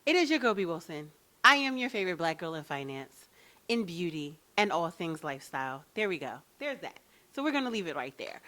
It is your girl, B. Wilson. I am your favorite black girl in finance, in beauty, and all things lifestyle. There we go. There's that. So we're gonna leave it right there.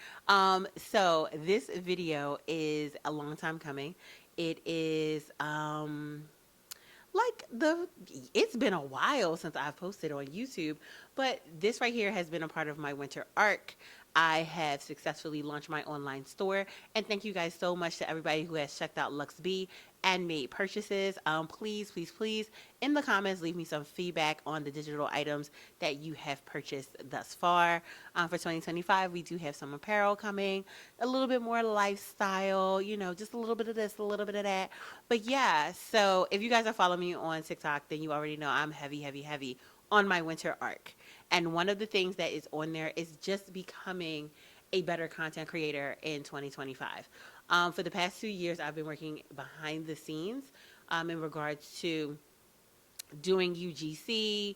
So this video is a long time coming. It is like the it's been a while since I've posted on YouTube, but this right here has been a part of my winter arc. I have successfully launched my online store, and thank you guys so much to everybody who has checked out Lux B and made purchases. Please, please, please, in the comments, leave me some feedback on the digital items that you have purchased thus far. For 2025, we do have some apparel coming, a little bit more lifestyle, just a little bit of this, a little bit of that. But yeah, so if you guys are following me on TikTok, then you already know I'm heavy, heavy, heavy on my winter arc. And one of the things that is on there is just becoming a better content creator in 2025. For the past 2 years, I've been working behind the scenes in regards to doing UGC,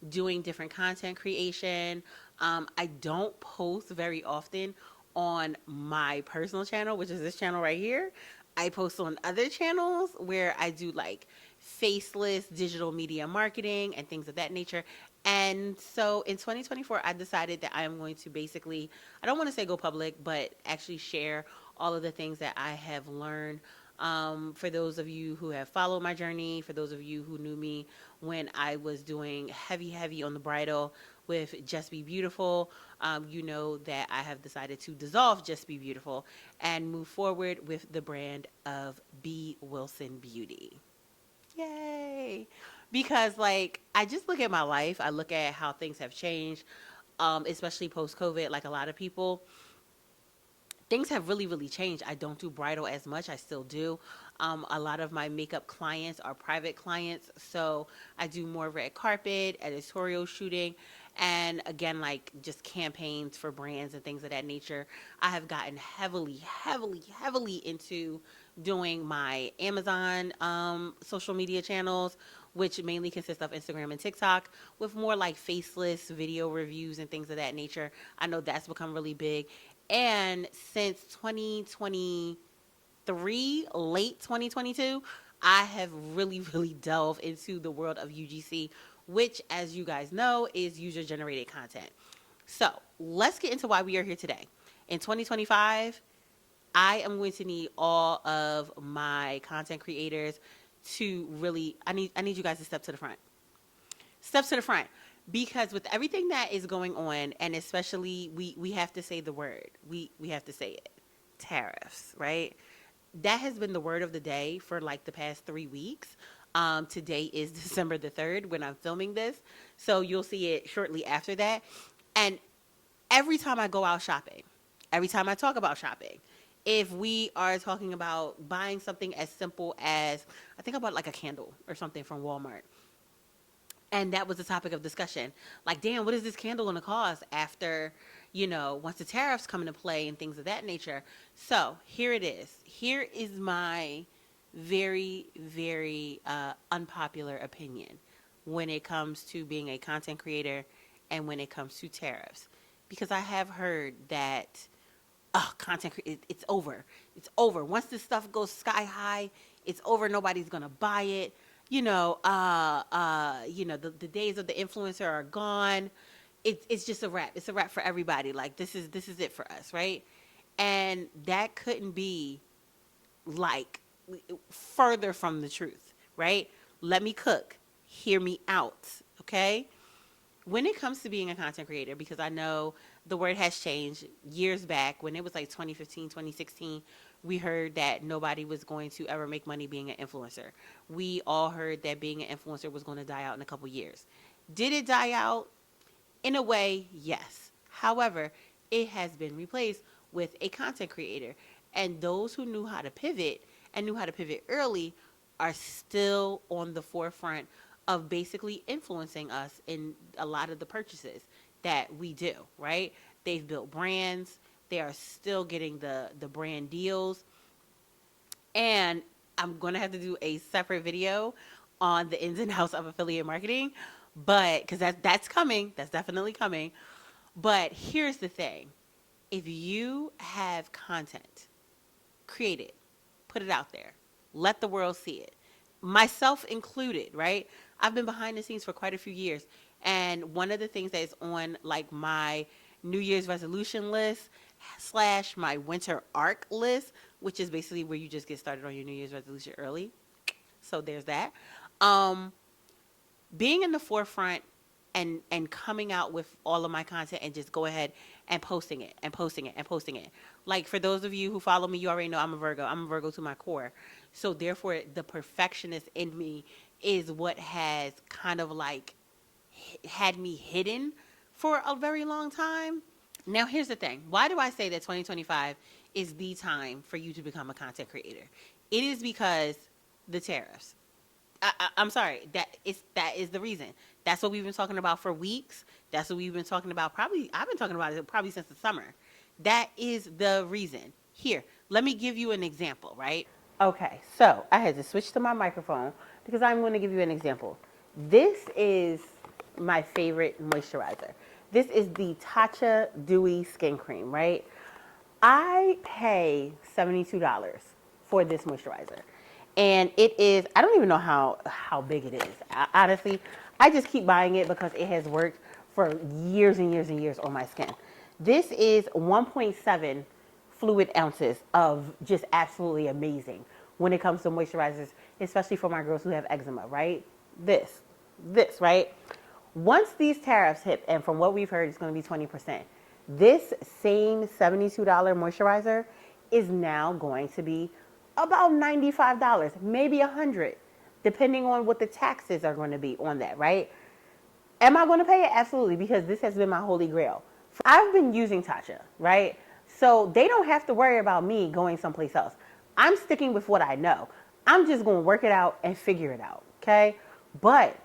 doing different content creation. I don't post very often on my personal channel, which is this channel right here. I post on other channels where I do like faceless digital media marketing and things of that nature. And so in 2024, I decided that I am going to basically, I don't want to say go public, but actually share all of the things that I have learned. For those of you who have followed my journey, for those of you who knew me when I was doing heavy, heavy on the bridal with Just Be Beautiful, you know that I have decided to dissolve Just Be Beautiful and move forward with the brand of B. Wilson Beauty. Yay! Because, like, I just look at my life, I look at how things have changed, especially post COVID, like a lot of people things have really, really changed. I don't do bridal as much. I still do. A lot of my makeup clients are private clients. So I do more red carpet, editorial shooting, and again, like just campaigns for brands and things of that nature. I have gotten heavily, heavily, heavily into doing my Amazon social media channels, which mainly consist of Instagram and TikTok, with more like faceless video reviews and things of that nature. I know that's become really big. And since 2023, late 2022, I have really, really delved into the world of UGC, which, as you guys know, is user generated content. So let's get into why we are here today. In 2025, I am going to need all of my content creators to really, I need you guys to step to the front. Step to the front. Because with everything that is going on, and especially we have to say the word. We have to say it. Tariffs, right? That has been the word of the day for like the past 3 weeks. Today is December the 3rd when I'm filming this. So you'll see it shortly after that. And every time I go out shopping, every time I talk about shopping, if we are talking about buying something as simple as, I think about like a candle or something from Walmart, and that was the topic of discussion. Like, damn, what is this candle going to cost after, once the tariffs come into play and things of that nature? So here it is. Here is my very, very unpopular opinion when it comes to being a content creator and when it comes to tariffs. Because I have heard that it's over. It's over. Once this stuff goes sky high, it's over. Nobody's gonna buy it. The days of the influencer are gone. It's just a wrap. It's a wrap for everybody. Like this is it for us, right? And that couldn't be like further from the truth, right? Let me cook. Hear me out, okay? When it comes to being a content creator, because I know the word has changed years back when it was like 2015, 2016, we heard that nobody was going to ever make money being an influencer. We all heard that being an influencer was going to die out in a couple years. Did it die out? In a way, yes. However, it has been replaced with a content creator. And those who knew how to pivot and knew how to pivot early are still on the forefront of basically influencing us in a lot of the purchases that we do, right? They've built brands. They are still getting the brand deals. And I'm going to have to do a separate video on the ins and outs of affiliate marketing, but because that's coming, that's definitely coming. But here's the thing. If you have content, create it, put it out there, let the world see it. myself included, right? I've been behind the scenes for quite a few years. And one of the things that is on like my New Year's resolution list slash my winter arc list, which is basically where you just get started on your New Year's resolution early. So there's that. Um, Being in the forefront and coming out with all of my content and just go ahead and posting it and posting it and posting it. Like for those of you who follow me, you already know I'm a Virgo. I'm a Virgo to my core. So therefore the perfectionist in me is what has kind of like had me hidden for a very long time. Now here's the thing. Why do I say that 2025 is the time for you to become a content creator? It is because the tariffs. I'm sorry. That is the reason. That's what we've been talking about for weeks. That's what we've been talking about. Probably I've been talking about it probably since the summer. That is the reason. Here, let me give you an example. Right? Okay. So I had to switch to my microphone because I'm going to give you an example. This is my favorite moisturizer. This is the Tatcha Dewy Skin Cream. Right? I pay $72 for this moisturizer. And it is, I don't even know how big it is. Honestly, I just keep buying it because it has worked for years and years and years on my skin. This is 1.7 fluid ounces of just absolutely amazing when it comes to moisturizers, especially for my girls who have eczema, right? This, right? Once these tariffs hit, and from what we've heard, it's going to be 20%, this same $72 moisturizer is now going to be about $95, maybe $100, depending on what the taxes are going to be on that, right? Am I going to pay it? Absolutely, because this has been my holy grail. I've been using Tatcha, right? So they don't have to worry about me going someplace else. I'm sticking with what I know. I'm just going to work it out and figure it out, okay? But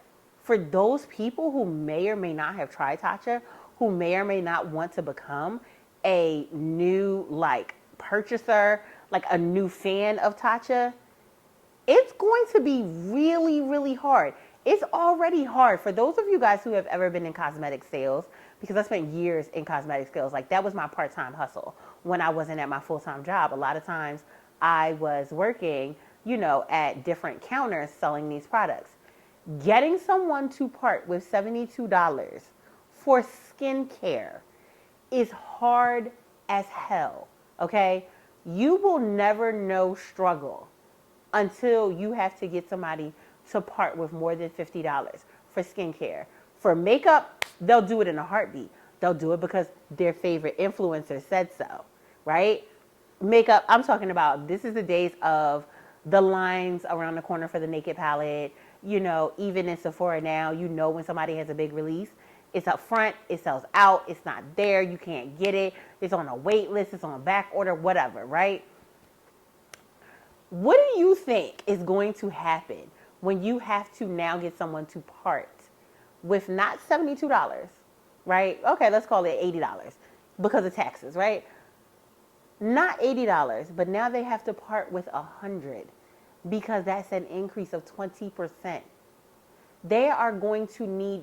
for those people who may or may not have tried Tatcha, who may or may not want to become a new like purchaser, like a new fan of Tatcha, it's going to be really, really hard. It's already hard for those of you guys who have ever been in cosmetic sales, because I spent years in cosmetic sales. Like that was my part-time hustle when I wasn't at my full-time job. A lot of times I was working, at different counters selling these products. Getting someone to part with $72 for skincare is hard as hell, okay? You will never know struggle until you have to get somebody to part with more than $50 for skincare. For makeup, they'll do it in a heartbeat. They'll do it because their favorite influencer said so, right? Makeup, I'm talking about this is the days of the lines around the corner for the Naked palette. Even in Sephora now, when somebody has a big release. It's up front, it sells out, it's not there, you can't get it, it's on a wait list, it's on back order, whatever, right? What do you think is going to happen when you have to now get someone to part with not $72, right? Okay, let's call it $80 because of taxes, right? Not $80, but now they have to part with $100 because that's an increase of 20%. They are going to need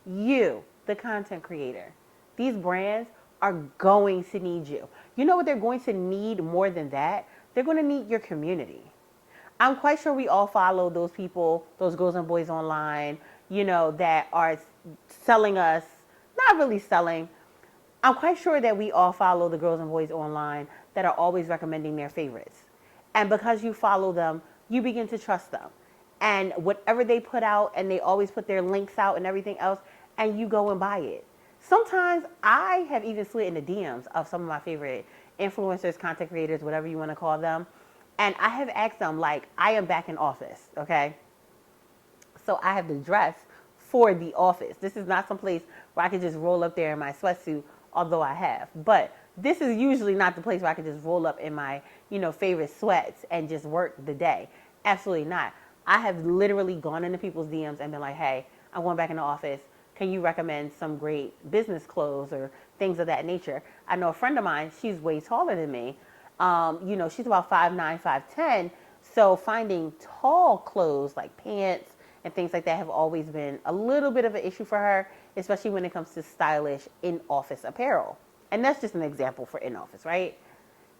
you, the content creator. These brands are going to need you. You know what they're going to need more than that? They're going to need your community. I'm quite sure we all follow those people, those girls and boys online, that are selling us, not really selling. I'm quite sure that we all follow the girls and boys online that are always recommending their favorites. And because you follow them, you begin to trust them. And whatever they put out, and they always put their links out and everything else, and you go and buy it. Sometimes I have even slid in the DMs of some of my favorite influencers, content creators, whatever you want to call them. And I have asked them, like, I am back in office, okay? So I have the dress for the office. This is not some place where I can just roll up there in my sweatsuit, although I have. But this is usually not the place where I can just roll up in my, favorite sweats and just work the day. Absolutely not. I have literally gone into people's DMs and been like, hey, I'm going back in the office. Can you recommend some great business clothes or things of that nature? I know a friend of mine, she's way taller than me. She's about 5'9", 5'10". So finding tall clothes like pants and things like that have always been a little bit of an issue for her, especially when it comes to stylish in-office apparel. And that's just an example for in-office, right?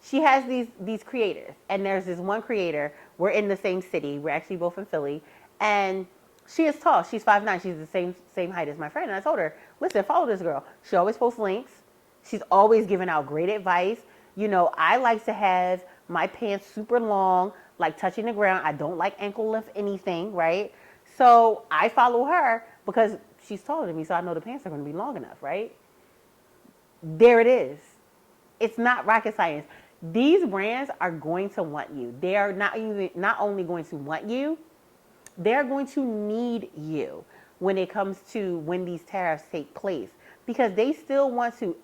she has these creators, and there's this one creator. We're in the same city. We're actually both in Philly, and she is tall. She's 5'9". She's the same height as my friend. And I told her, listen, follow this girl. She always posts links. She's always giving out great advice. I like to have my pants super long, like touching the ground. I don't like ankle length anything, right? So I follow her because she's taller than me, so I know the pants are going to be long enough, right? There it is. It's not rocket science. These brands are going to want you. They are not only going to want you, they're going to need you when it comes to when these tariffs take place, because they still want to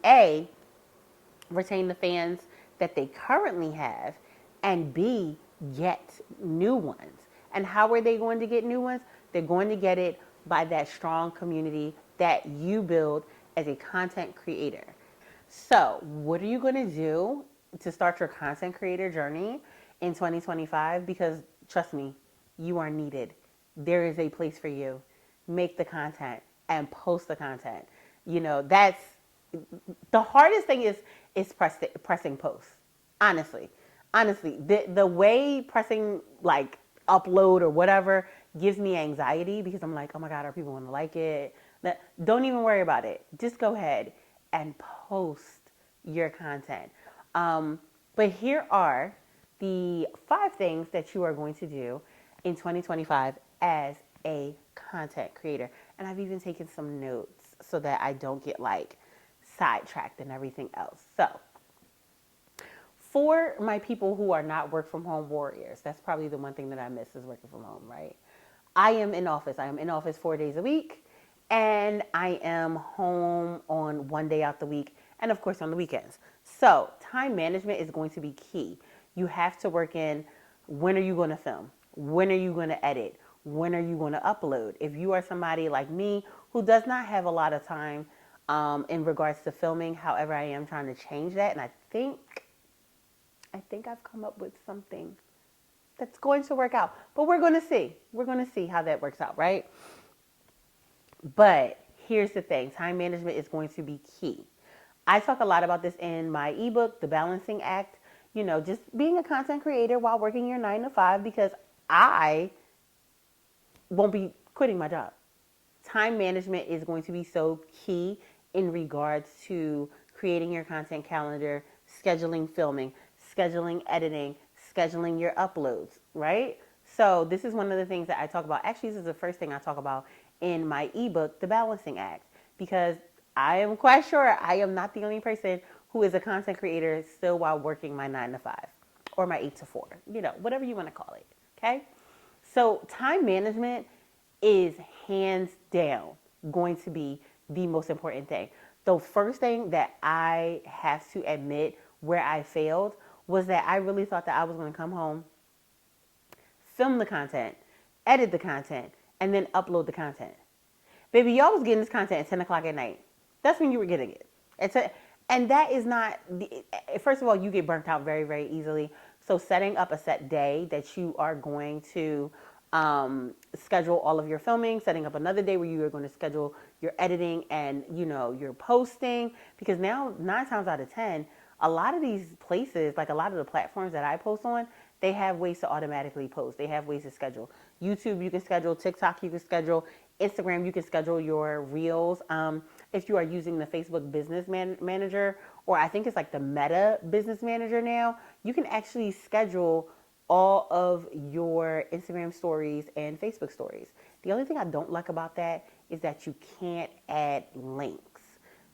retain the fans that they currently have, and B, get new ones. And how are they going to get new ones? They're going to get it by that strong community that you build as a content creator. So, what are you going to do to start your content creator journey in 2025? Because trust me, you are needed. There is a place for you. Make the content and post the content. That's the hardest thing is pressing post. Honestly, the way pressing like upload or whatever gives me anxiety, because I'm like, oh my god, are people going to like it? Don't even worry about it. Just go ahead and post your content. But here are the 5 things that you are going to do in 2025 as a content creator. And I've even taken some notes so that I don't get like sidetracked and everything else. So, for my people who are not work from home warriors, that's probably the one thing that I miss is working from home, right? I am in office. I am in office 4 days a week, and I am home on 1 day out the week, and of course on the weekends. So time management is going to be key. You have to work in, when are you going to film? When are you going to edit? When are you going to upload? If you are somebody like me who does not have a lot of time in regards to filming, however, I am trying to change that, and I think I've come up with something that's going to work out. But we're going to see. We're going to see how that works out, right? But here's the thing. Time management is going to be key. I talk a lot about this in my ebook, The Balancing Act. Just being a content creator while working your 9 to 5, because I won't be quitting my job. Time management is going to be so key in regards to creating your content calendar, scheduling filming, scheduling editing, scheduling your uploads, right? So this is one of the things that I talk about. Actually, this is the first thing I talk about in my ebook, The Balancing Act, because I am quite sure I am not the only person who is a content creator still while working my 9 to 5 or my 8 to 4, whatever you want to call it, okay? So time management is hands down going to be the most important thing. The first thing that I have to admit where I failed was that I really thought that I was going to come home, film the content, edit the content, and then upload the content. Baby, y'all was getting this content at 10 o'clock at night. That's when you were getting it. And that is not, first of all, you get burnt out very, very easily. So setting up a set day that you are going to schedule all of your filming, setting up another day where you are going to schedule your editing and, your posting. Because now, 9 times out of 10, a lot of these places, like a lot of the platforms that I post on, they have ways to automatically post. They have ways to schedule. YouTube, you can schedule. TikTok, you can schedule. Instagram, you can schedule your reels. If you are using the Facebook Business Manager, or I think it's like the Meta Business Manager now, you can actually schedule all of your Instagram stories and Facebook stories. The only thing I don't like about that is that you can't add links.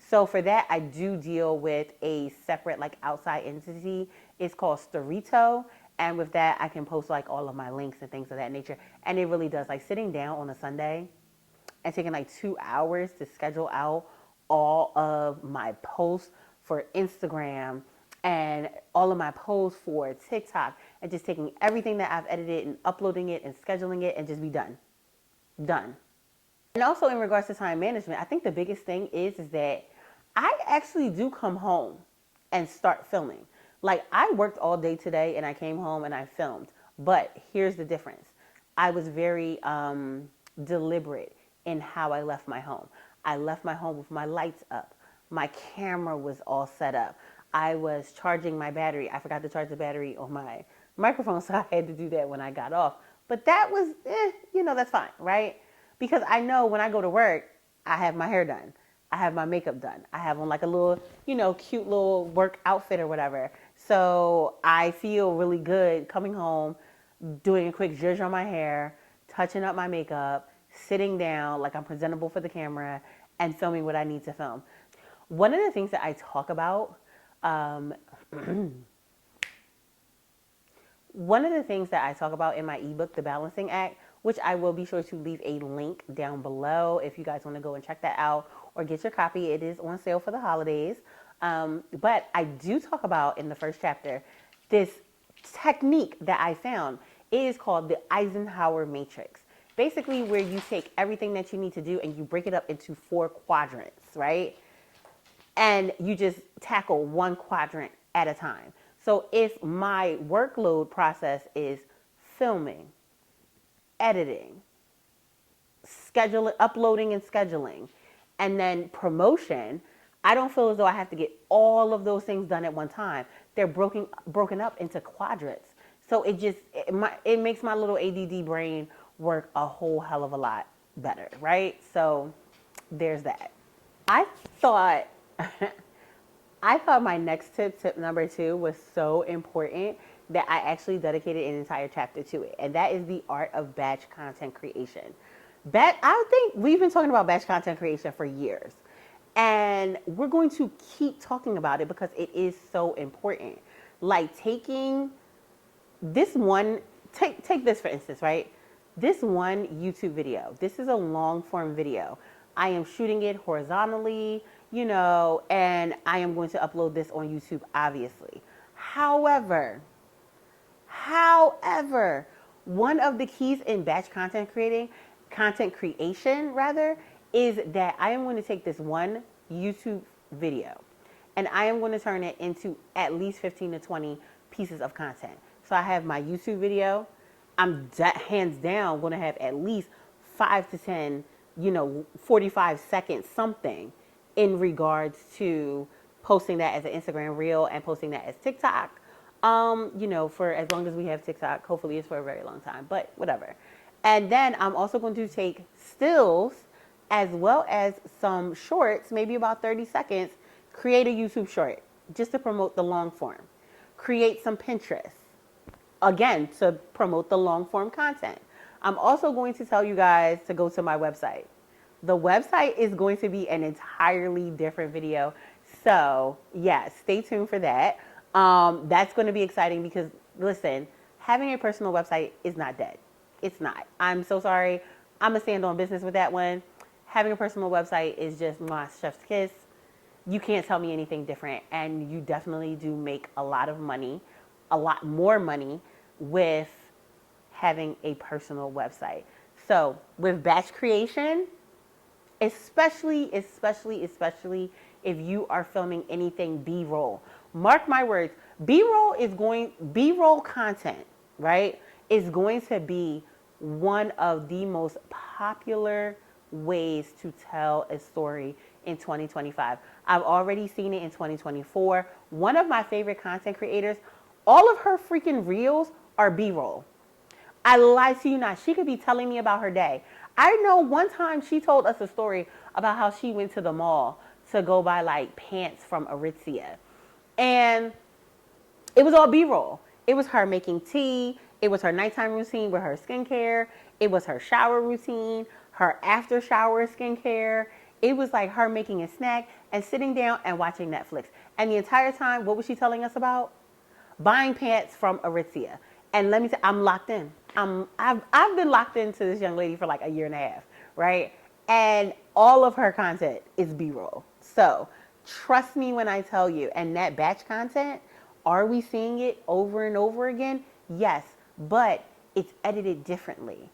So for that, I do deal with a separate like outside entity. It's called Storito. And with that, I can post like all of my links and things of that nature. And it really does, like sitting down on a Sunday and taking like 2 hours to schedule out all of my posts for Instagram and all of my posts for TikTok, and just taking everything that I've edited and uploading it and scheduling it and just be done. Done. And also in regards to time management, I think the biggest thing is that I actually do come home and start filming. Like, I worked all day today and I came home and I filmed. But here's the difference. I was very deliberate in how I left my home. I left my home with my lights up. My camera was all set up. I was charging my battery. I forgot to charge the battery on my microphone, so I had to do that when I got off. But that was, that's fine, right? Because I know when I go to work, I have my hair done. I have my makeup done. I have on like a little, cute little work outfit or whatever. So I feel really good coming home, doing a quick zhuzh on my hair, touching up my makeup, sitting down like I'm presentable for the camera, and filming what I need to film. One of the things that I talk about, um, one of the things that I talk about in my ebook, The Balancing Act, which I will be sure to leave a link down below if you guys want to go and check that out or get your copy. It is on sale for the holidays. But I do talk about in the first chapter this technique that I found. It is called the Eisenhower Matrix. Basically, where you take everything that you need to do and you break it up into 4 quadrants, right? And you just tackle one quadrant at a time. So if my workload process is filming, editing, scheduling, uploading and scheduling, and then promotion, I don't feel as though I have to get all of those things done at one time. They're broken up into quadrants. So it makes my little ADD brain work a whole hell of a lot better, right? So there's that. I thought I thought my next tip number 2, was so important that I actually dedicated an entire chapter to it. And that is the art of batch content creation. I think we've been talking about batch content creation for years. And we're going to keep talking about it because it is so important. Like taking this one, take this for instance, right? This one YouTube video, this is a long form video. I am shooting it horizontally, and I am going to upload this on YouTube, obviously. However, one of the keys in batch content creation rather, is that I am going to take this one YouTube video and I am going to turn it into at least 15 to 20 pieces of content. So I have my YouTube video. I'm hands down going to have at least 5 to 10, 45 seconds something in regards to posting that as an Instagram reel and posting that as TikTok. For as long as we have TikTok, hopefully it's for a very long time, but whatever. And then I'm also going to take stills as well as some shorts, maybe about 30 seconds, create a YouTube short just to promote the long form. Create some Pinterest, again, to promote the long form content. I'm also going to tell you guys to go to my website. The website is going to be an entirely different video. So, yeah, stay tuned for that. That's going to be exciting because, listen, having a personal website is not dead. It's not. I'm so sorry. I'm going to stand on business with that one. Having a personal website is just my chef's kiss. You can't tell me anything different. And you definitely do make a lot of money, a lot more money with having a personal website. So with batch creation, especially if you are filming anything B-roll. Mark my words, B-roll content, right, is going to be one of the most popular ways to tell a story in 2025. I've already seen it in 2024. One of my favorite content creators, all of her freaking reels are B-roll. I lie to you not. She could be telling me about her day. I know one time she told us a story about how she went to the mall to go buy like pants from Aritzia. And it was all B-roll. It was her making tea. It was her nighttime routine with her skincare. It was her shower routine, her after shower skincare. It was like her making a snack and sitting down and watching Netflix. And the entire time, what was she telling us about? Buying pants from Aritzia. And let me tell you, I'm locked in. I've been locked into this young lady for like a year and a half, right? And all of her content is B-roll. So trust me when I tell you, and that batch content, are we seeing it over and over again? Yes, but it's edited differently.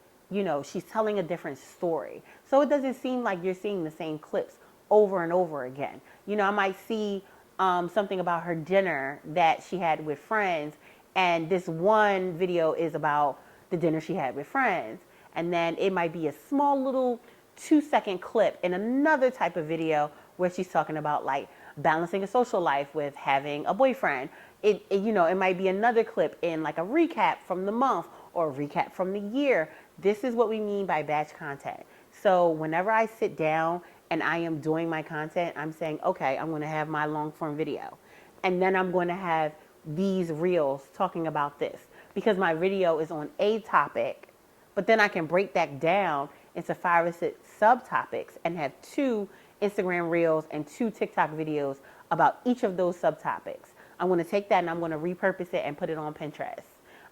She's telling a different story. So it doesn't seem like you're seeing the same clips over and over again. I might see something about her dinner that she had with friends, and this one video is about the dinner she had with friends. And then it might be a small little 2-second clip in another type of video where she's talking about like balancing a social life with having a boyfriend. It might be another clip in like a recap from the month or a recap from the year. This is what we mean by batch content. So whenever I sit down and I am doing my content, I'm saying, okay, I'm going to have my long form video. And then I'm going to have these reels talking about this because my video is on a topic, but then I can break that down into 5 or 6 subtopics and have 2 Instagram reels and 2 TikTok videos about each of those subtopics. I'm going to take that and I'm going to repurpose it and put it on Pinterest.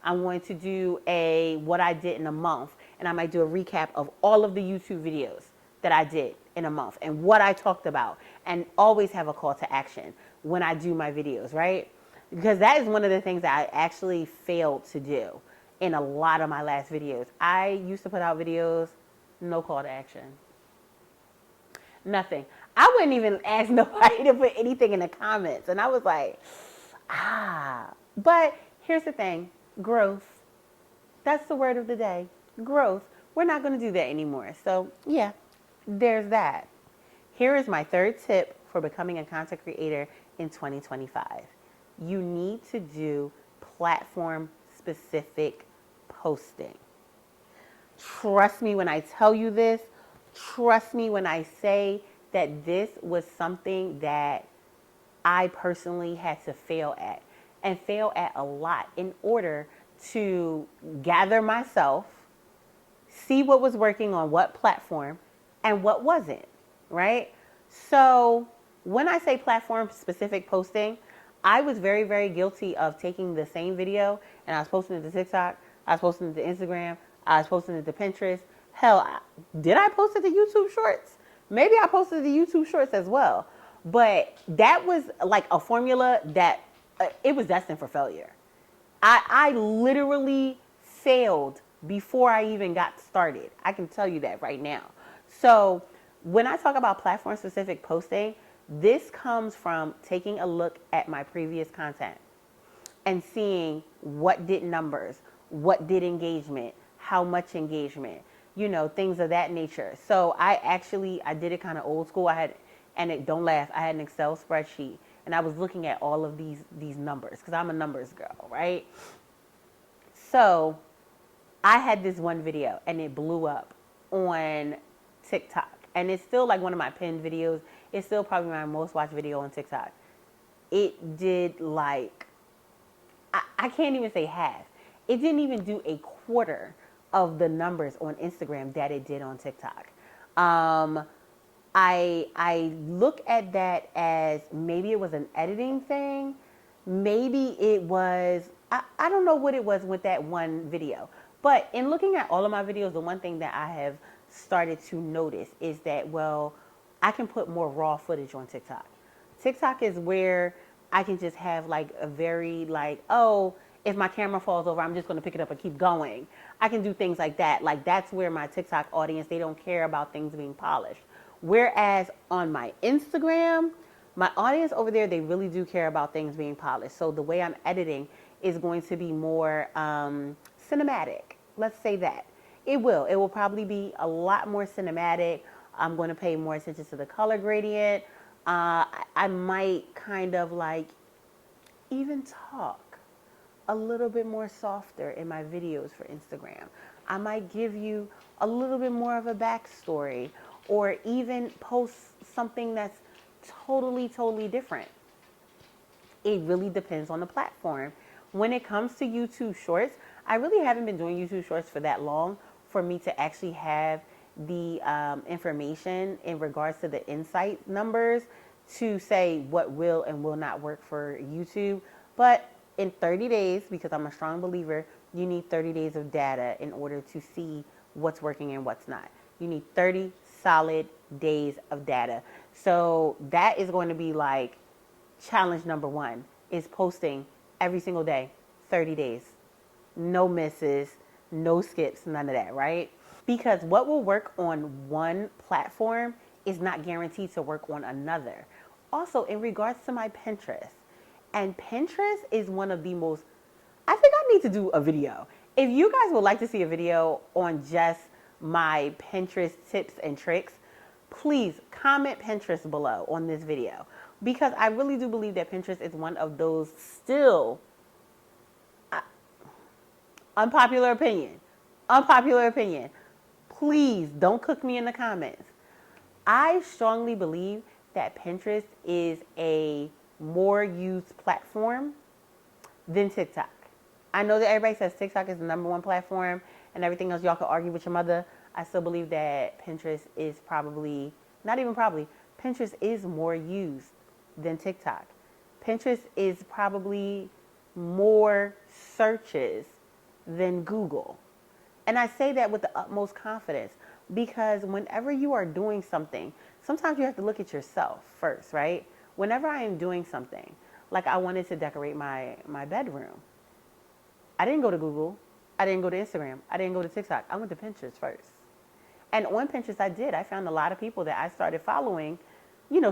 I'm going to do a what I did in a month, and I might do a recap of all of the YouTube videos that I did in a month and what I talked about, and always have a call to action when I do my videos, right? Because that is one of the things that I actually failed to do in a lot of my last videos. I used to put out videos, no call to action. Nothing. I wouldn't even ask nobody to put anything in the comments. And I was like, But here's the thing, growth. That's the word of the day, growth. We're not going to do that anymore. So yeah, there's that. Here is my third tip for becoming a content creator in 2025. You need to do platform specific posting. Trust me when I tell you this. Trust me when I say that this was something that I personally had to fail at, and fail at a lot, in order to gather myself, see what was working on what platform and what wasn't, right? So when I say platform specific posting, I was very, very guilty of taking the same video and I was posting it to TikTok, I was posting it to Instagram, I was posting it to Pinterest. Hell, did I post it to YouTube Shorts? Maybe I posted it to YouTube Shorts as well. But that was like a formula that it was destined for failure. I literally failed before I even got started. I can tell you that right now. So when I talk about platform specific posting, this comes from taking a look at my previous content and seeing what did numbers, what did engagement, how much engagement, things of that nature. So I did it kind of old school. Don't laugh, I had an Excel spreadsheet and I was looking at all of these numbers because I'm a numbers girl, right? So I had this one video and it blew up on TikTok. And it's still like one of my pinned videos. It's still probably my most watched video on TikTok. It did like, I can't even say half. It didn't even do a quarter of the numbers on Instagram that it did on TikTok. I look at that as maybe it was an editing thing. Maybe it was, I don't know what it was with that one video. But in looking at all of my videos, the one thing that I have started to notice is that, I can put more raw footage on TikTok. TikTok is where I can just have like a very if my camera falls over, I'm just going to pick it up and keep going. I can do things like that. Like that's where my TikTok audience, they don't care about things being polished. Whereas on my Instagram, my audience over there, they really do care about things being polished. So the way I'm editing is going to be more cinematic. Let's say that. It will probably be a lot more cinematic. I'm going to pay more attention to the color gradient. I might kind of even talk a little bit more softer in my videos for Instagram. I might give you a little bit more of a backstory, or even post something that's totally, totally different. It really depends on the platform. When it comes to YouTube Shorts, I really haven't been doing YouTube Shorts for that long for me to actually have the information in regards to the insight numbers to say what will and will not work for YouTube. But in 30 days, because I'm a strong believer, you need 30 days of data in order to see what's working and what's not. You need 30 solid days of data. So that is going to be challenge number 1 is posting every single day, 30 days. No misses, no skips, none of that, right? Because what will work on one platform is not guaranteed to work on another. Also, in regards to my Pinterest, and Pinterest is one of the most, I think I need to do a video. If you guys would like to see a video on just my Pinterest tips and tricks, please comment Pinterest below on this video. because I really do believe that Pinterest is one of those still unpopular opinion. Unpopular opinion. Please don't cook me in the comments. I strongly believe that Pinterest is a more used platform than TikTok. I know that everybody says TikTok is the number one platform and everything else. Y'all can argue with your mother. I still believe that Pinterest is probably, not even probably, Pinterest is more used than TikTok. Pinterest is probably more searches than Google. And I say that with the utmost confidence because whenever you are doing something, sometimes you have to look at yourself first, right? Whenever I am doing something, like I wanted to decorate my bedroom, I didn't go to Google. I didn't go to Instagram. I didn't go to TikTok. I went to Pinterest first. And on Pinterest, I did. I found a lot of people that I started following,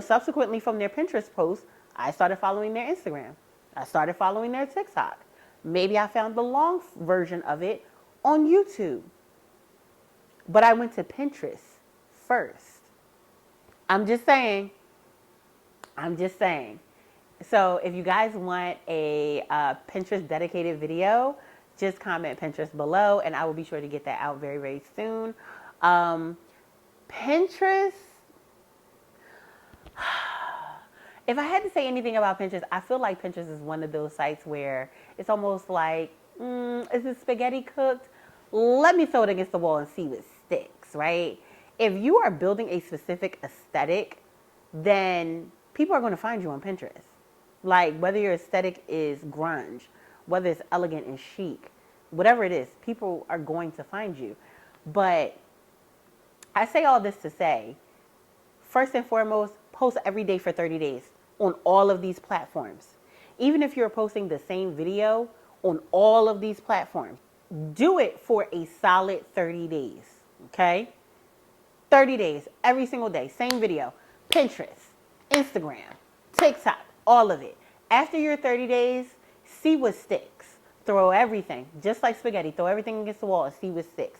subsequently from their Pinterest posts, I started following their Instagram. I started following their TikTok. Maybe I found the long version of it on YouTube. But I went to Pinterest first. I'm just saying. I'm just saying. So if you guys want a Pinterest dedicated video, just comment Pinterest below and I will be sure to get that out very, very soon. Pinterest, if I had to say anything about Pinterest, I feel like Pinterest is one of those sites where it's almost like, is this spaghetti cooked? Let me throw it against the wall and see what sticks, right? If you are building a specific aesthetic, then people are going to find you on Pinterest. Like whether your aesthetic is grunge, whether it's elegant and chic, whatever it is, people are going to find you. But I say all this to say, first and foremost, post every day for 30 days on all of these platforms. Even if you're posting the same video on all of these platforms, do it for a solid 30 days, okay? 30 days, every single day, same video. Pinterest, Instagram, TikTok, all of it. After your 30 days, see what sticks. Throw everything, just like spaghetti, throw everything against the wall and see what sticks.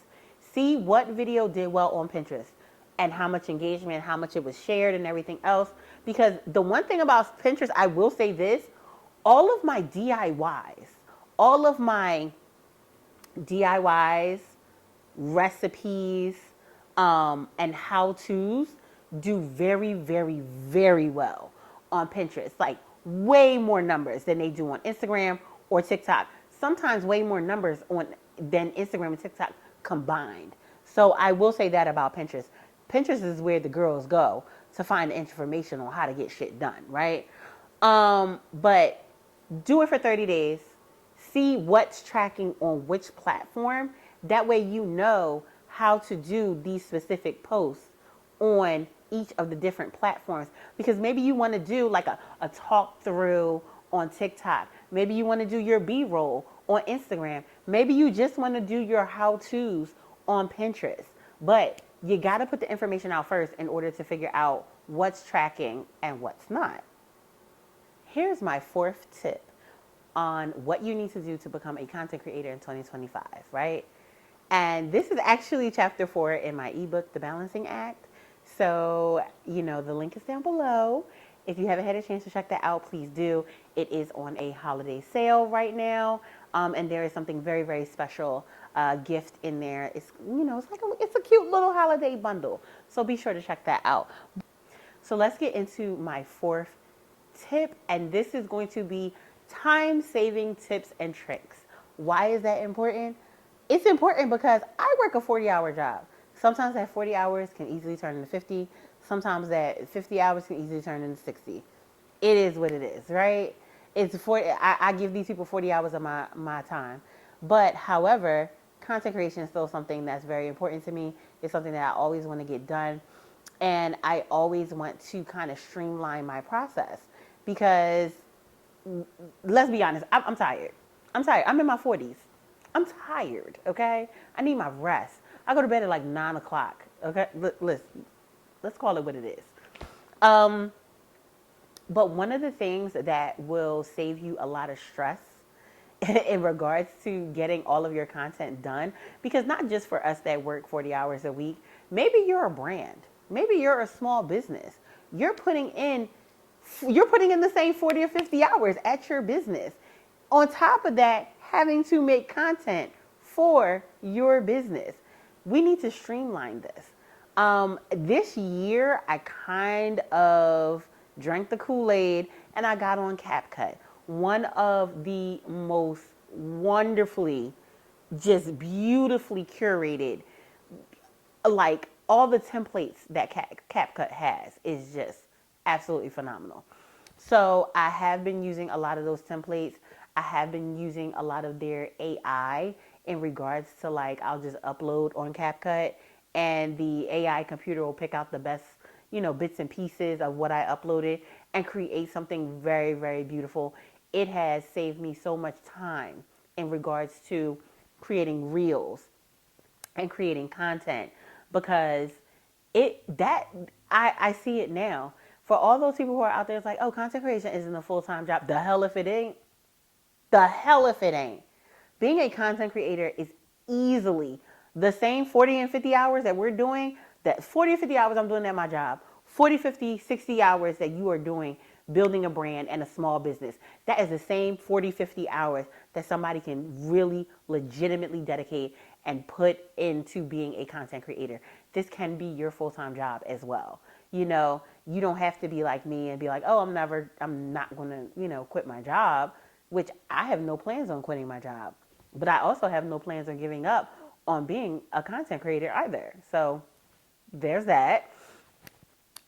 See what video did well on Pinterest and how much engagement, how much it was shared and everything else. Because the one thing about Pinterest, I will say this, all of my DIYs, recipes, and how-tos do very, very, very well on Pinterest. Like way more numbers than they do on Instagram or TikTok. Sometimes way more numbers than Instagram and TikTok combined. So I will say that about Pinterest. Pinterest is where the girls go to find information on how to get shit done, right? But do it for 30 days. See what's tracking on which platform. That way you know how to do these specific posts on each of the different platforms. Because maybe you want to do like a talk through on TikTok. Maybe you want to do your B-roll on Instagram. Maybe you just want to do your how-tos on Pinterest. But you got to put the information out first in order to figure out what's tracking and what's not. Here's my fourth tip on what you need to do to become a content creator in 2025, right? And this is actually chapter 4 in my ebook, The Balancing Act. So, the link is down below. If you haven't had a chance to check that out, please do. It is on a holiday sale right now. And there is something very, very special gift in there. It's, it's a cute little holiday bundle. So be sure to check that out. So let's get into my fourth tip. And this is going to be time-saving tips and tricks. Why is that important? It's important because I work a 40-hour job. Sometimes that 40 hours can easily turn into 50. Sometimes that 50 hours can easily turn into 60. It is what it is, right? It's 40. I give these people 40 hours of my time. But however, content creation is still something that's very important to me. It's something that I always want to get done. And I always want to kind of streamline my process because let's be honest, I'm tired. I'm in my 40s. I'm tired, okay? I need my rest. I go to bed at like 9 o'clock, okay? Let's call it what it is. But one of the things that will save you a lot of stress in regards to getting all of your content done, because not just for us that work 40 hours a week, maybe you're a brand. Maybe you're a small business. You're putting in You're putting in the same 40 or 50 hours at your business. On top of that, having to make content for your business. We need to streamline this. This year, I kind of drank the Kool-Aid and I got on CapCut. One of the most wonderfully, just beautifully curated, like all the templates that CapCut has is just absolutely phenomenal. So I have been using a lot of those templates. I have been using a lot of their AI in regards to, like, I'll just upload on CapCut and the AI computer will pick out the best, bits and pieces of what I uploaded and create something very, very beautiful. It has saved me so much time in regards to creating reels and creating content, because I see it now. For all those people who are out there, it's like, oh, content creation isn't a full-time job. The hell if it ain't. The hell if it ain't. Being a content creator is easily the same 40 and 50 hours that we're doing. That 40 or 50 hours I'm doing at my job, 40, 50, 60 hours that you are doing building a brand and a small business. That is the same 40, 50 hours that somebody can really legitimately dedicate and put into being a content creator. This can be your full-time job as well. You don't have to be like me and be like, oh, I'm not going to, quit my job, which I have no plans on quitting my job. But I also have no plans on giving up on being a content creator either. So there's that.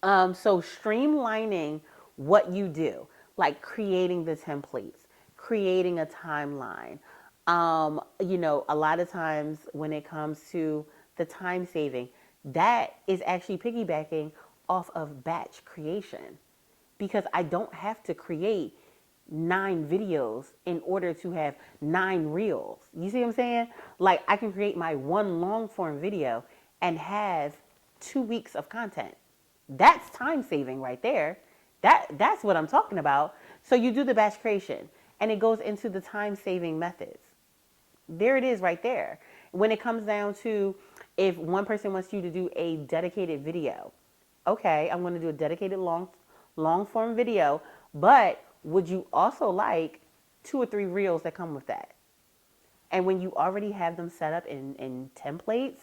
So streamlining what you do, like creating the templates, creating a timeline. A lot of times when it comes to the time saving, that is actually piggybacking off of batch creation, because I don't have to create 9 videos in order to have 9 reels. You see what I'm saying? Like, I can create my one long form video and have 2 weeks of content. That's time saving right there. That's what I'm talking about. So you do the batch creation and it goes into the time saving methods. There it is right there. When it comes down to, if one person wants you to do a dedicated video, okay, I'm going to do a dedicated long form video, but would you also like 2 or 3 reels that come with that? And when you already have them set up in templates,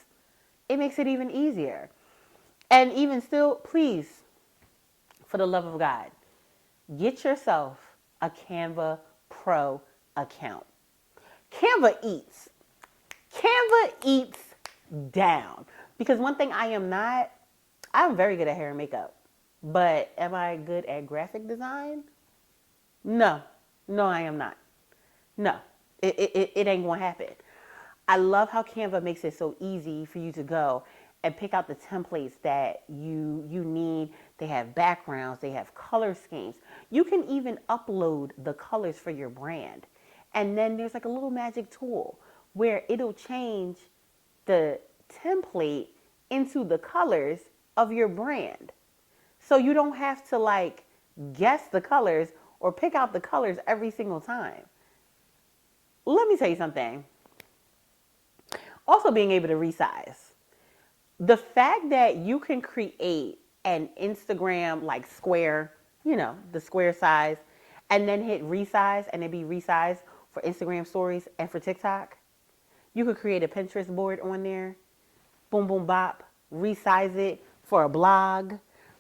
it makes it even easier. And even still, please, for the love of God, get yourself a Canva Pro account. Canva eats. Canva eats down. Because one thing I'm very good at hair and makeup. But am I good at graphic design? No. No, I am not. No. It ain't going to happen. I love how Canva makes it so easy for you to go and pick out the templates that you need. They have backgrounds, they have color schemes. You can even upload the colors for your brand. And then there's like a little magic tool where it'll change the template into the colors of your brand. So you don't have to like guess the colors or pick out the colors every single time. Let me tell you something. Also, being able to resize. The fact that you can create an Instagram like square, the square size, and then hit resize and it be resized for Instagram stories and for TikTok. You could create a Pinterest board on there. Boom, boom, bop. Resize it for a blog.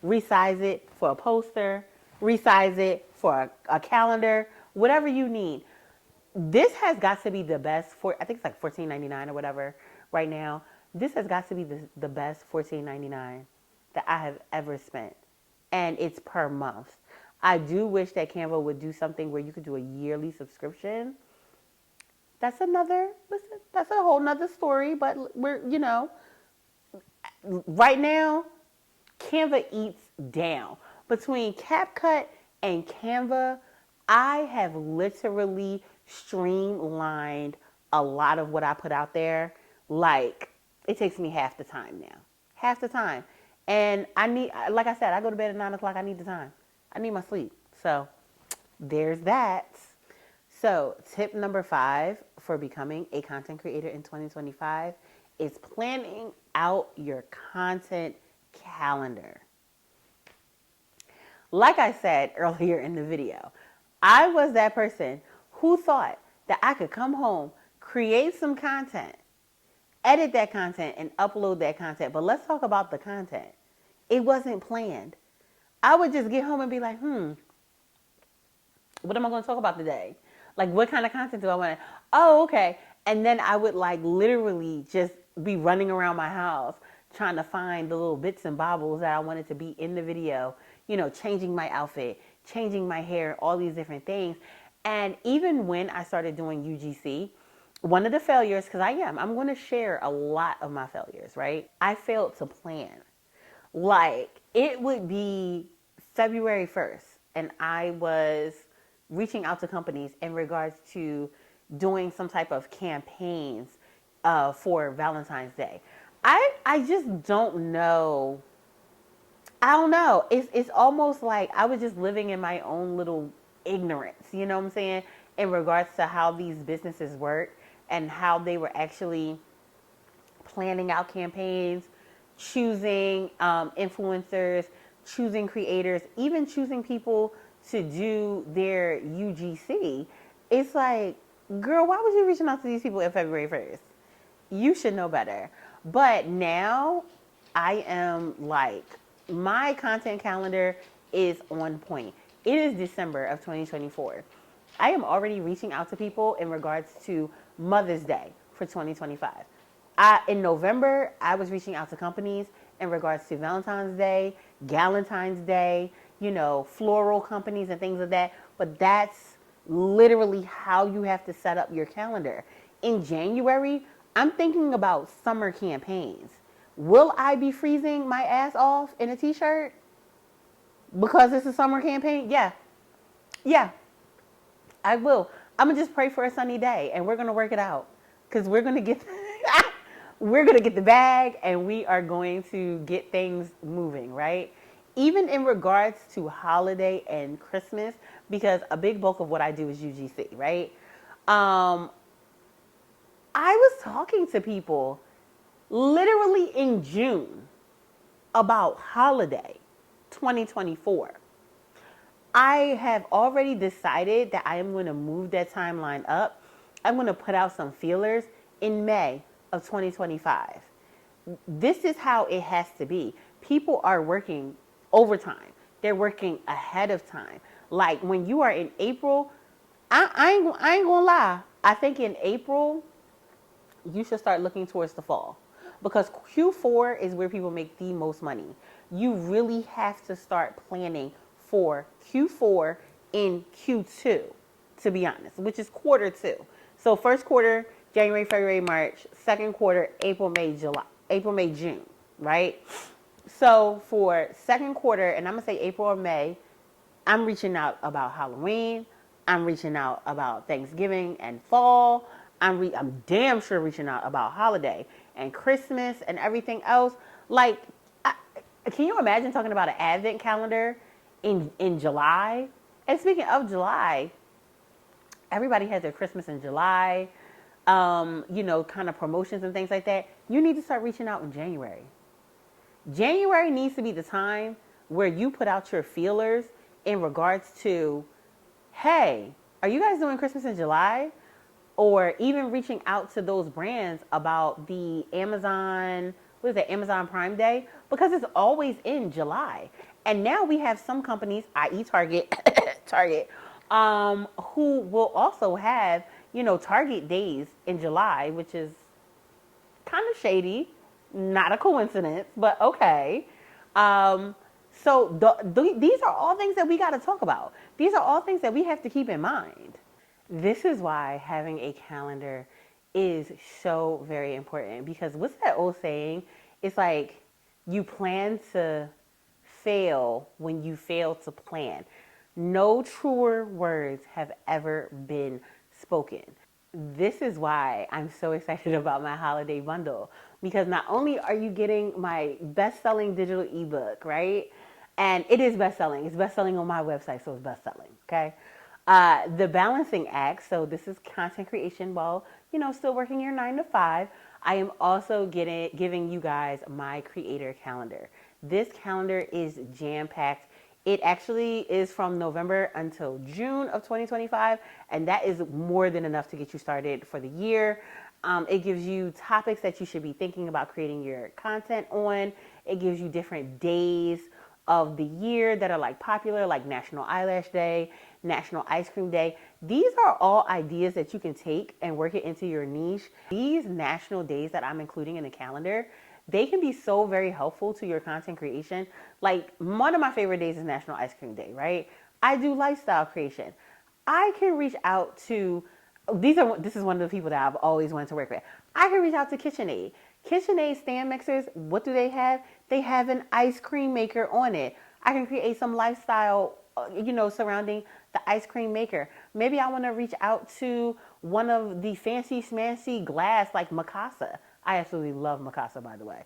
Resize it for a poster. Resize it for a calendar. Whatever you need. This has got to be the best I think it's like $14.99 or whatever right now. This has got to be the best $14.99 that I have ever spent. And it's per month. I do wish that Canva would do something where you could do a yearly subscription. That's a whole nother story, but right now, Canva eats down. Between CapCut and Canva, I have literally streamlined a lot of what I put out there. Like, it takes me half the time now. Half the time. And like I said, I go to bed at 9 o'clock. I need the time. I need my sleep. So there's that. So tip number 5 for becoming a content creator in 2025 is planning out your content calendar. Like I said earlier in the video, I was that person who thought that I could come home, create some content, edit that content, and upload that content. But let's talk about the content. It wasn't planned. I would just get home and be like, what am I going to talk about today? Like, what kind of content do I want to? Oh, okay. And then I would like literally just be running around my house trying to find the little bits and bobbles that I wanted to be in the video, changing my outfit, changing my hair, all these different things. And even when I started doing UGC, one of the failures, because I'm going to share a lot of my failures, right? I failed to plan. Like, it would be February 1st, and I was reaching out to companies in regards to doing some type of campaigns for Valentine's Day. I just don't know. I don't know. It's almost like I was just living in my own little ignorance, you know what I'm saying, in regards to how these businesses work and how they were actually planning out campaigns, choosing influencers, choosing creators, even choosing people to do their UGC. It's like, girl, why was you reaching out to these people in February 1st? You should know better. But now I am like, my content calendar is on point. It is December of 2024. I am already reaching out to people in regards to Mother's Day for 2025. In November, I was reaching out to companies in regards to Valentine's Day, Galentine's Day, floral companies and things like that. But that's literally how you have to set up your calendar. In January, I'm thinking about summer campaigns. Will I be freezing my ass off in a t-shirt because it's a summer campaign? Yeah. Yeah, I will. I'm gonna just pray for a sunny day, and we're gonna work it out, because we're gonna get we're gonna get the bag, and we are going to get things moving, right? Even in regards to holiday and Christmas, because a big bulk of what I do is UGC, right? Um, I was talking to people literally in June about holiday 2024. I have already decided that I am going to move that timeline up. I'm going to put out some feelers in May of 2025. This is how it has to be. People are working overtime. They're working ahead of time. Like when you are in April, I ain't gonna lie. I think in April, you should start looking towards the fall, because Q4 is where people make the most money. You really have to start planning for Q4 in Q2, to be honest, which is quarter two. So first quarter, January, February, March. Second quarter, April, May, July, April, May, June, right? So for second quarter, and I'm gonna say April or May, I'm reaching out about Halloween. I'm reaching out about Thanksgiving and fall. I'm damn sure reaching out about holiday and Christmas and everything else. Like, can you imagine talking about an advent calendar in July? And speaking of July, everybody has their Christmas in July, kind of promotions and things like that. You need to start reaching out in January. January needs to be the time where you put out your feelers in regards to, hey, are you guys doing Christmas in July? Or even reaching out to those brands about the Amazon, what is it, Amazon Prime Day? Because it's always in July. And now we have some companies, i.e. Target, Target, who will also have, Target days in July, which is kind of shady, not a coincidence, but okay. So these are all things that we got to talk about. These are all things that we have to keep in mind. This is why having a calendar is so very important, because what's that old saying? It's like you plan to fail when you fail to plan. No truer words have ever been spoken. This is why I'm so excited about my holiday bundle, because not only are you getting my best-selling digital ebook, right? And it is best-selling. It's best-selling on my website, so it's best-selling, okay? The balancing act, so this is content creation while, still working your 9 to 5. I am also giving you guys my creator calendar. This calendar is jam-packed. It actually is from November until June of 2025, and that is more than enough to get you started for the year. It gives you topics that you should be thinking about creating your content on. It gives you different days of the year that are like popular, like National Eyelash Day, National Ice Cream Day. These are all ideas that you can take and work it into your niche. These national days that I'm including in the calendar, they can be so very helpful to your content creation. Like one of my favorite days is National Ice Cream Day, right? I do lifestyle creation. I can reach out to this is one of the people that I've always wanted to work with. I can reach out to KitchenAid. KitchenAid stand mixers, what do they have? They have an ice cream maker on it. I can create some lifestyle, surrounding the ice cream maker. Maybe I want to reach out to one of the fancy smancy glass like Mikasa. I absolutely love Mikasa, by the way.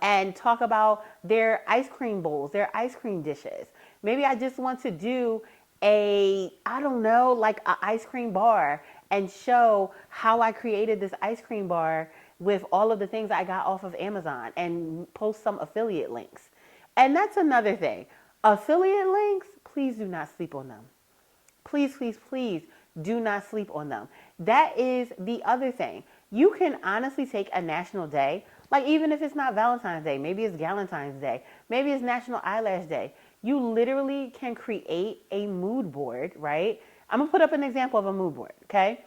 And talk about their ice cream bowls, their ice cream dishes. Maybe I just want to do I don't know, like an ice cream bar and show how I created this ice cream bar with all of the things I got off of Amazon and post some affiliate links. And that's another thing. Affiliate links, please do not sleep on them. Please, please, please do not sleep on them. That is the other thing. You can honestly take a national day, like even if it's not Valentine's Day, maybe it's Galentine's Day, maybe it's National Eyelash Day. You literally can create a mood board, right? I'm gonna put up an example of a mood board, okay?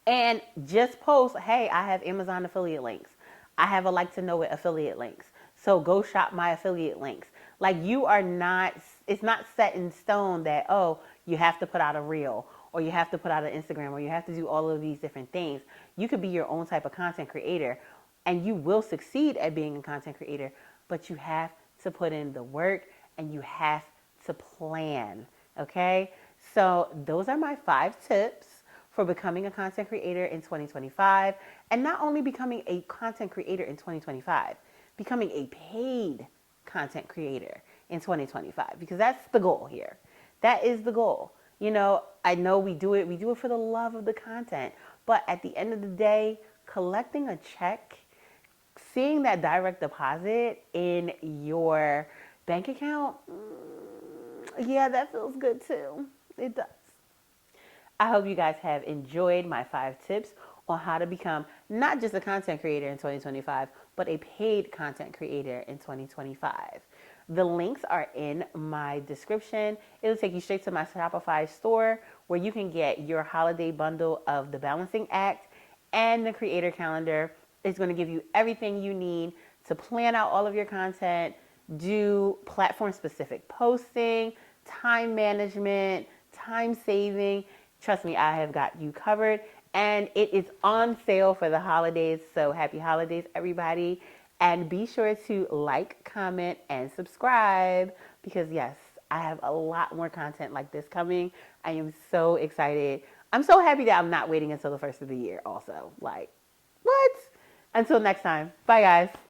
And just post, hey, I have Amazon affiliate links. I have a like to know it affiliate links. So go shop my affiliate links. Like you are not, it's not set in stone that, oh, you have to put out a reel or you have to put out an Instagram or you have to do all of these different things. You could be your own type of content creator and you will succeed at being a content creator, but you have to put in the work and you have to plan. Okay. So those are my 5 tips for becoming a content creator in 2025, and not only becoming a content creator in 2025, becoming a paid content creator in 2025, because that's the goal here. That is the goal. I know we do it for the love of the content, but at the end of the day, collecting a check, seeing that direct deposit in your bank account, yeah, that feels good too. It does. I hope you guys have enjoyed my 5 tips on how to become not just a content creator in 2025, but a paid content creator in 2025. The links are in my description. It'll take you straight to my Shopify store where you can get your holiday bundle of the Balancing Act and the Creator Calendar. It's going to give you everything you need to plan out all of your content, do platform specific posting, time management, time saving. Trust me, I have got you covered. And it is on sale for the holidays. So happy holidays, everybody. And be sure to like, comment, and subscribe because, yes, I have a lot more content like this coming. I am so excited. I'm so happy that I'm not waiting until the first of the year also. Like, what? Until next time. Bye, guys.